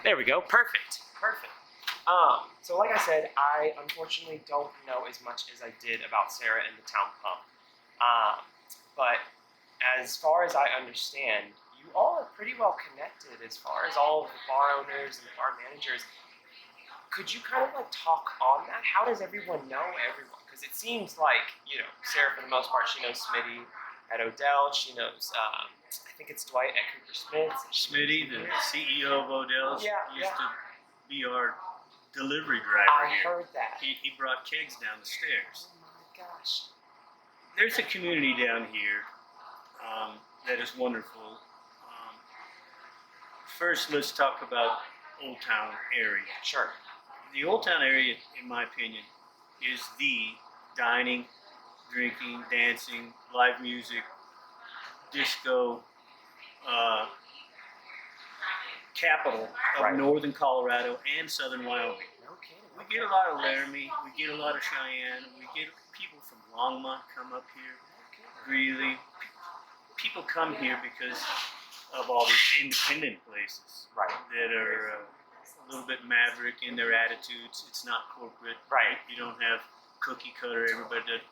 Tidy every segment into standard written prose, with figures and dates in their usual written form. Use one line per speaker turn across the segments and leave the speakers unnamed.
There we go. Perfect. Perfect. So like I said, I unfortunately don't know as much as I did about Sarah and the Town Pump. But as far as I understand, you all are pretty well connected as far as all of the bar owners and the bar managers. Could you kind of like talk on that? How does everyone know everyone? Because it seems like, Sarah for the most part, she knows Smitty at Odell. She knows, I think it's Dwight at Cooper Smith.
Smitty, the CEO of Odell's,
Yeah,
used to be our delivery
I
driver here.
heard that.
He brought kegs down the stairs.
Oh my gosh.
There's a community down here that is wonderful. First, let's talk about Old Town area.
Sure.
The Old Town area, in my opinion, is the dining, drinking, dancing, live music, disco capital of
Right.
northern Colorado and southern Wyoming.
No kidding.
We get a lot of Laramie, we get a lot of Cheyenne, we get people from Longmont come up here, Greeley. People come here because of all these independent places
Right.
that are a little bit maverick in their attitudes. It's not corporate.
Right.
You don't have cookie cutter,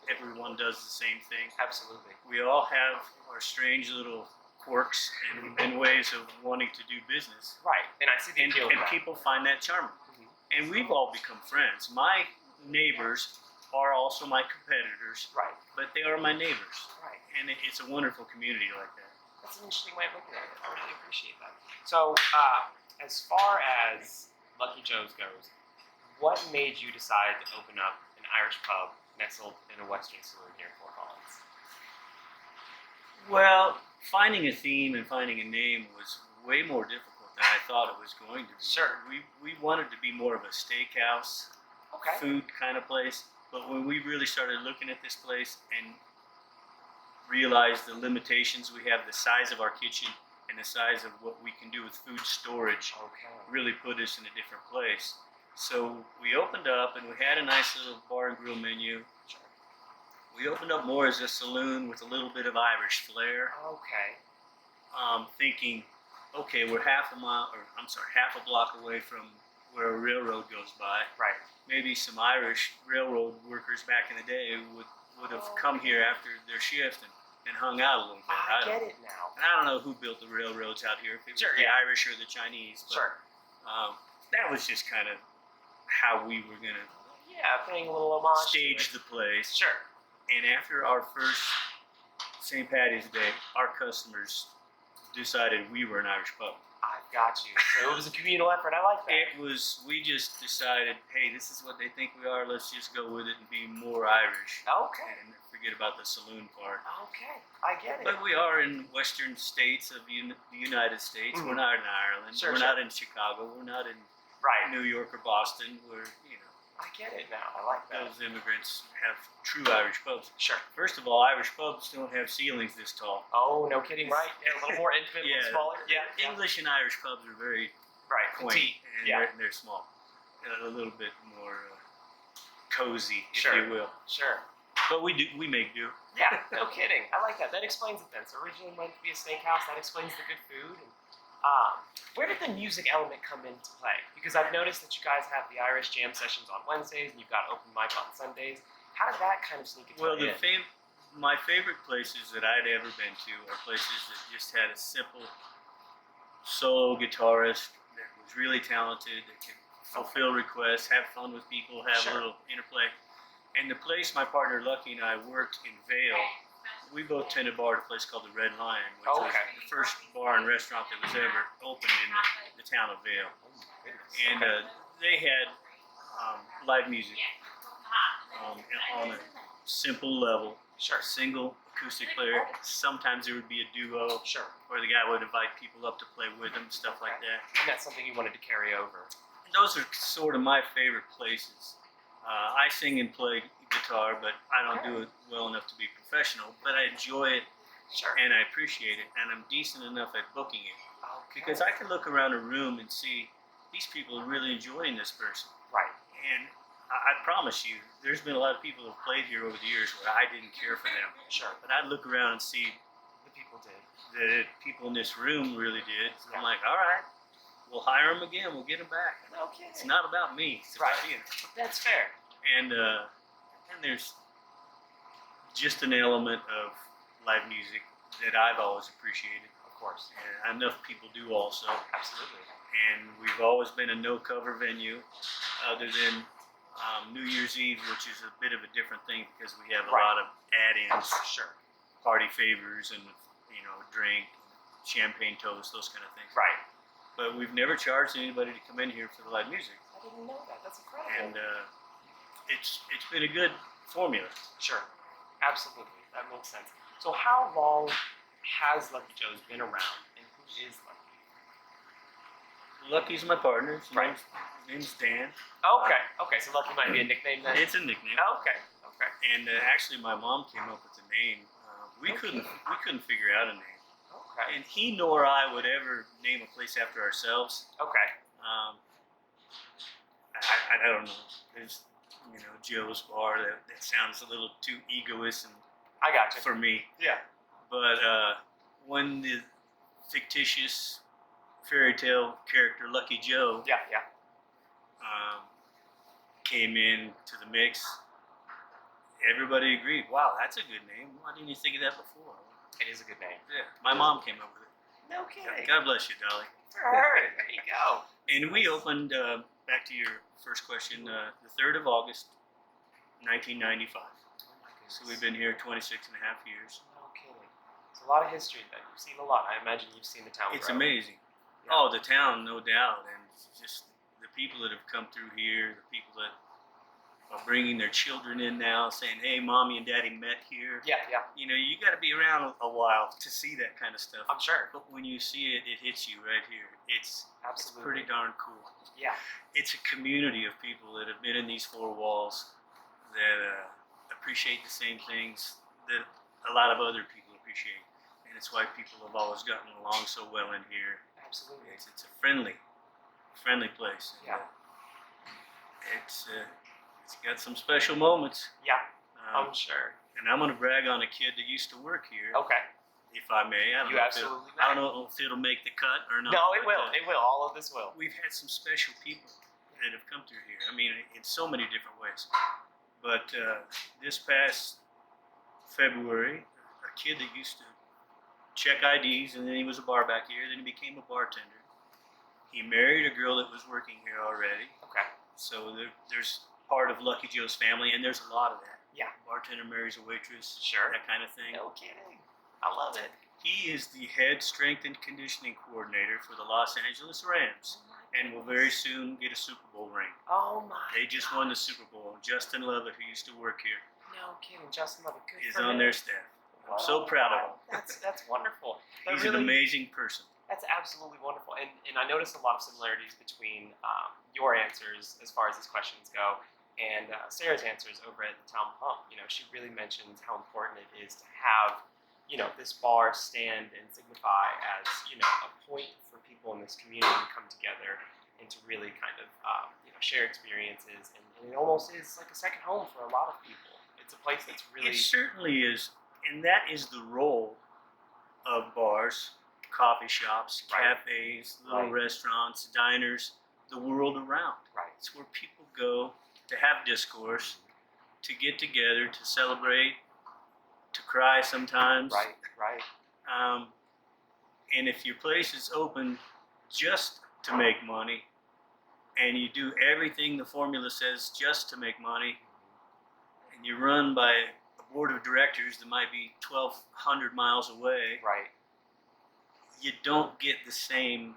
everyone does the same thing.
Absolutely.
We all have our strange little quirks and ways of wanting to do business.
Right. And I see the
And,
appeal of
and
that.
people find that charming.
Mhm.
And we've all become friends. My neighbors are also my competitors,
Right.
but they are my neighbors.
Right.
And it's a wonderful community like that.
That's an interesting way of looking at it. I really appreciate that. So, as far as Lucky Joe's goes, what made you decide to open up an Irish pub nestled in a Western saloon here in Fort Collins?
Well, finding a theme and finding a name was way more difficult than I thought it was going to be.
Sure.
We wanted to be more of a steakhouse,
Okay.
food kind of place, but when we really started looking at this place and realized the limitations we have, the size of our kitchen and the size of what we can do with food storage,
Okay.
really put us in a different place. So we opened up and we had a nice little bar and grill menu.
Sure.
We opened up more as a saloon with a little bit of Irish flair,
Okay.
thinking, okay, we're half a block away from where a railroad goes by.
Right.
Maybe some Irish railroad workers back in the day would have come here after their shift and hung out a little bit.
I get it now.
And I don't know who built the railroads out here, if it was
Sure,
the
yeah.
Irish or the Chinese. But,
Sure.
that was just kind of how we were going to
Yeah, paying a little homage.
stage
to
the place.
it. Sure.
And after our first St. Patty's Day, our customers decided we were an Irish pub.
I've got you. So it was a communal effort. I like that.
We just decided, hey, this is what they think we are. Let's just go with it and be more Irish
Okay.
and forget about the saloon part.
Okay. I get it.
But we are in western states of the United States.
Mhm.
We're not in Ireland.
Sure,
we're
sure.
not in Chicago. We're not in
Right.
New York or Boston. We're,
I get it now. I like that.
those immigrants have true Irish pubs.
Sure.
First of all, Irish pubs don't have ceilings this tall.
Oh, no kidding, right? Yeah, a little more intimate, a
Yeah.
little smaller. Yeah. Yeah.
English and Irish pubs are very
Right.
quaint,
Petite.
and
Yeah.
they're small, a little bit more cozy, if
Sure.
you will.
Sure.
But we make do.
Yeah. No kidding. I like that. That explains it then. So originally meant to be a steakhouse. That explains the good food. And, where did the music element come into play? Because I've noticed that you guys have the Irish jam sessions on Wednesdays and you've got open mic on Sundays. How did that kind of sneak into
Well,
it?
my favorite places that I'd ever been to are places that just had a simple solo guitarist that was really talented, that could fulfill requests, have fun with people, have
Sure.
a little interplay. And the place my partner Lucky and I worked in Vail, we both tended bar at a place called the Red Lion, which was
Okay.
the first bar and restaurant that was ever opened in the town of Vail.
Oh, my goodness.
And
Okay.
they had live music on a simple level,
Sure.
a single acoustic player. Sometimes there would be a duo,
Sure.
where the guy would invite people up to play with him, stuff like that.
And that's something you wanted to carry over.
And those are sort of my favorite places. I sing and play guitar, but I don't do it well enough to be professional. But I enjoy it
Sure.
and I appreciate it, and I'm decent enough at booking it.
Okay.
Because I can look around a room and see these people are really enjoying this person.
Right.
And I promise you, there's been a lot of people who have played here over the years where I didn't care for them.
Sure.
But I'd look around and see
The people did.
that people in this room really did. So
Yeah.
I'm like, all right, we'll hire them again. We'll get them back.
Okay.
It's not about me. It's about you.
That's fair.
And there's just an element of live music that I've always appreciated.
Of course.
And enough people do also.
Absolutely.
And we've always been a no-cover venue, other than New Year's Eve, which is a bit of a different thing because we have a lot of add-ins,
Sure.
party favors, and drink, champagne toast, those kind of things.
Right.
But we've never charged anybody to come in here for the live music.
I didn't know that. That's incredible.
And it's been a good formula.
Sure. Absolutely. That makes sense. So how long has Lucky Joe's been around, and who is Lucky?
Lucky's my partner. His
Right.
name's Dan.
Okay. Okay. So Lucky might be a nickname then.
It's a nickname.
Okay. Okay.
And actually, my mom came up with the name. We couldn't figure out a name.
Okay.
And he nor I would ever name a place after ourselves.
Okay.
I don't know. There's Joe's Bar. That sounds a little too egoist and
I got you.
for me.
Yeah.
But when the fictitious fairy tale character Lucky Joe
Yeah. Yeah.
came in to the mix, everybody agreed. Wow, that's a good name. Why didn't you think of that before?
It is a good name.
Yeah, my mom came up with it.
No kidding.
God bless you, Dolly.
For her. There you go.
And we opened, back to your first question, the 3rd of August, 1995.
Oh my goodness.
So we've been here 26 and a half years.
No kidding. It's a lot of history then. You've seen a lot. I imagine you've seen the town
It's
grow.
amazing.
Yeah.
Oh, the town, no doubt. And just the people that have come through here, the people that are bringing their children in now, saying, hey, Mommy and Daddy met here.
Yeah. Yeah.
You got to be around a while to see that kind of stuff.
I'm sure.
But when you see it, it hits you right here. It's
Absolutely.
pretty darn cool.
Yeah.
It's a community of people that have been in these four walls that appreciate the same things that a lot of other people appreciate. And it's why people have always gotten along so well in here.
Absolutely.
It's a friendly place.
Yeah.
It's got some special moments.
Yeah. I'm sure.
And I'm going to brag on a kid that used to work here,
Okay.
if I may. I don't
You
know
absolutely
I don't know if it'll make the cut or not.
No, it
but,
will. It will. All of this will.
We've had some special people that have come through here. I mean, in so many different ways. But this past February, a kid that used to check IDs, and then he was a bar back here, then he became a bartender. He married a girl that was working here already.
Okay.
So there's part of Lucky Joe's family, and there's a lot of that.
Yeah.
Bartender marries a waitress,
Sure.
that kind of thing.
No kidding. I love it.
He is the head strength and conditioning coordinator for the Los Angeles Rams,
Oh my
and will very soon get a Super Bowl ring.
Oh my.
They just won the Super Bowl. Justin Lovett, who used to work here,
No kidding. Justin Lovett. Good
is
for
on
him.
their staff. I'm so proud of him.
That's wonderful. That
He's an amazing person.
That's absolutely wonderful. And I noticed a lot of similarities between your answers as far as these questions go and Sarah's answers over at the Town Pump. She really mentions how important it is to have, this bar stand and signify as, a point for people in this community to come together and to really kind of, share experiences. And it almost is like a second home for a lot of people. It's a place that's really...
It certainly is, and that is the role of bars, coffee shops,
Right.
cafes, little
Right.
restaurants, diners, the world around.
Right.
It's where people go to have discourse, to get together, to celebrate, to cry sometimes.
Right, right.
And if your place is open just to make money, and you do everything the formula says just to make money, and you run by a board of directors that might be 1,200 miles away,
Right.
you don't get the same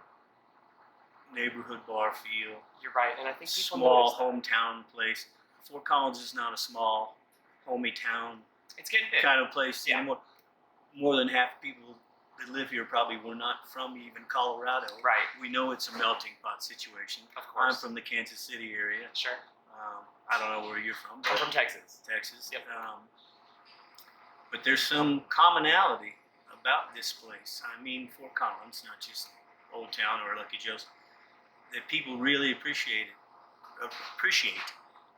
neighborhood bar feel.
You're right. And I think people
Small
notice that.
hometown place. Fort Collins is not a small, homey town
It's getting big.
kind of place
Yeah.
anymore. More than half the people that live here probably were not from even Colorado.
Right.
We know it's a melting pot situation.
Of
I'm
course.
from the Kansas City area.
Sure.
I don't know where you're from.
I'm
but
from Texas.
Texas.
Yep.
But there's some commonality about this place. I mean, Fort Collins, not just Old Town or Lucky Joe's, that people really appreciate.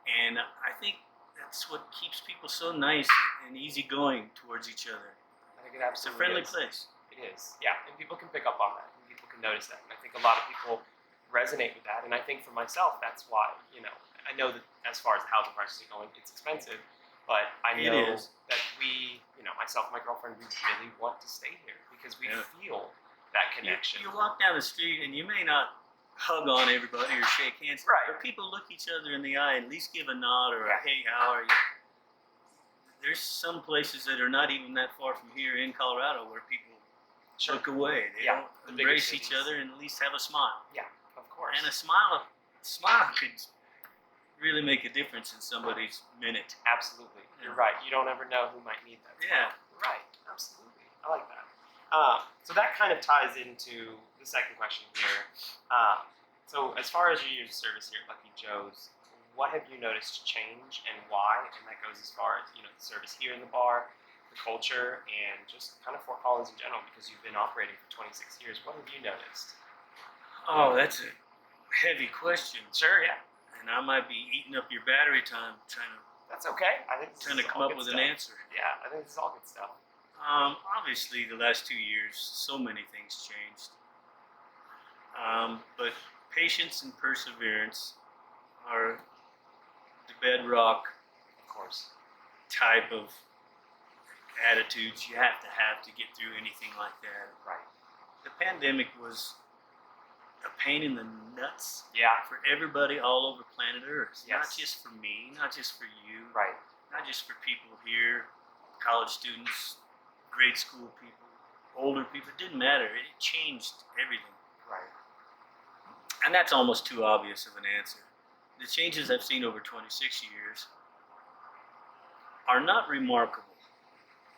And I think that's what keeps people so nice and easygoing towards each other.
I think it
It's a
absolutely
friendly
is.
place.
It is. Yeah. And people can pick up on that. And people can notice that. And I think a lot of people resonate with that. And I think for myself, that's why, I know that as far as the housing prices are going, it's expensive, but I
It
know
is.
that we, myself and my girlfriend, we really want to stay here because we
Yeah.
feel that connection.
You walk down the street and you may not hug on everybody or shake hands,
Right.
but people look each other in the eye and at least give a nod or
Yeah.
a hey, how are you? There's some places that are not even that far from here in Colorado where people
Sure.
look away. They
Yeah,
don't
the bigger
embrace each
cities.
other and at least have a smile.
Yeah, of course.
And a smile could really make a difference in somebody's minute.
Absolutely. You're
Yeah.
right. You don't ever know who might need that.
Yeah.
Right. Absolutely. I like that. So that kind of ties into the second question here. So as far as your years of service here at Lucky Joe's, what have you noticed change and why? And that goes as far as, the service here in the bar, the culture, and just kind of Fort Collins in general because you've been operating for 26 years. What have you noticed?
Oh, that's a heavy question.
Sure, yeah.
And I might be eating up your battery time trying
That's okay. I think this
to
is
come
all
up
good
with
stuff.
an answer.
Yeah, I think this is all good stuff.
Obviously, the last 2 years, so many things changed. But patience and perseverance are the bedrock
Of course.
type of attitudes you have to get through anything like that.
Right.
The pandemic was a pain in the nuts
Yeah.
for everybody all over planet Earth.
Yes.
Not just for me, not just for you,
Right.
not just for people here, college students, grade school people, older people. It didn't matter. It changed everything.
Right.
And that's almost too obvious of an answer. The changes I've seen over 26 years are not remarkable.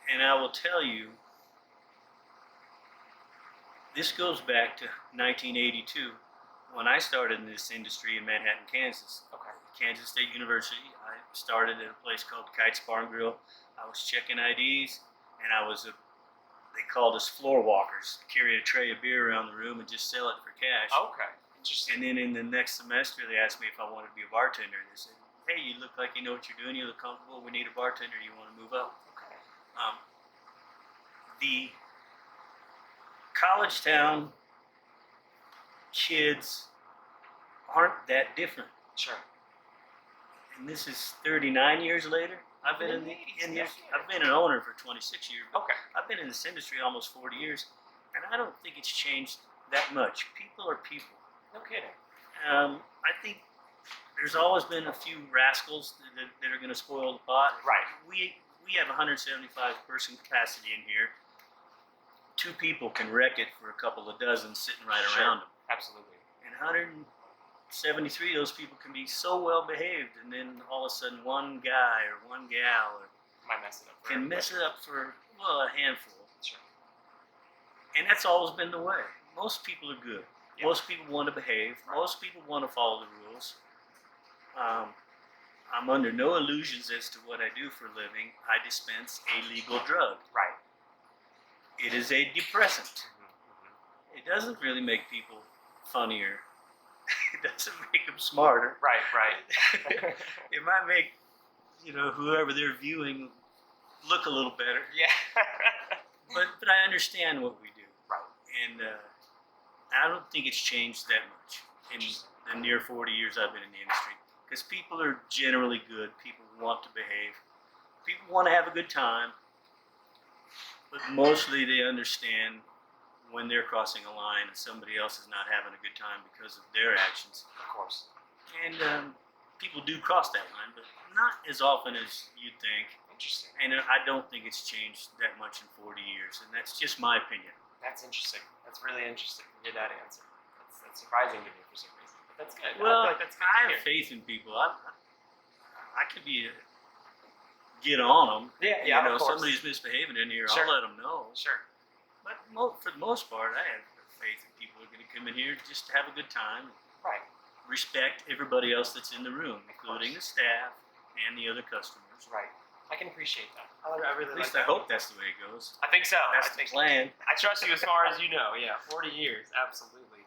And I will tell you, this goes back to 1982 when I started in this industry in Manhattan, Kansas.
Okay.
Kansas State University. I started at a place called Kites Bar and Grill. I was checking IDs, and they called us floor walkers. Carry a tray of beer around the room and just sell it for cash.
Okay. Interesting.
And then in the next semester, they asked me if I wanted to be a bartender. They said, hey, you look like you know what you're doing. You look comfortable. We need a bartender. You want to move up?
Okay.
The college town kids aren't that different.
Sure.
And this is 39 years later. I've been I've been an owner for 26 years. But
Okay.
I've been in this industry almost 40 years, and I don't think it's changed that much. People are people.
No kidding.
I think there's always been a few rascals that are going to spoil the pot.
Right.
We have 175 person capacity in here. 2 people can wreck it for a couple of dozen sitting right
Sure.
around them.
Absolutely.
And 173 of those people can be so well behaved, and then all of a sudden one guy or one gal
Might mess it up. For
can mess it up for, well, a handful.
Sure.
And that's always been the way. Most people are good.
Yeah.
Most people want to behave.
Right.
Most people want to follow the rules. I'm under no illusions as to what I do for a living. I dispense a legal drug.
Right.
It is a depressant.
Mm-hmm.
It doesn't really make people funnier. It doesn't make them smarter.
Right. Right.
It might make, whoever they're viewing look a little better.
Yeah.
But I understand what we do.
Right.
And I don't think it's changed that much in the near 40 years I've been in the industry. Because people are generally good. People want to behave. People want to have a good time. But mostly they understand when they're crossing a line and somebody else is not having a good time because of their actions.
Of course.
And people do cross that line, but not as often as you'd think.
Interesting.
And I don't think it's changed that much in 40 years. And that's just my opinion.
That's interesting. That's really interesting to hear that answer. That's surprising to me for some reason. But that's good.
Well,
I feel like that's good
I
to
have
hear.
faith in people. I could get on them.
Yeah, of course.
Somebody's misbehaving in here,
Sure.
I'll let them know.
Sure.
But for the most part, I have faith in people who are going to come in here just to have a good time,
Right.
respect everybody else that's in the room, including the staff and the other customers.
Right. I can appreciate that. I really
At least
like
I
that.
hope that's the way it goes.
I think so.
That's
I
the
think
plan.
I trust you as far as you know. Yeah, 40 years, absolutely.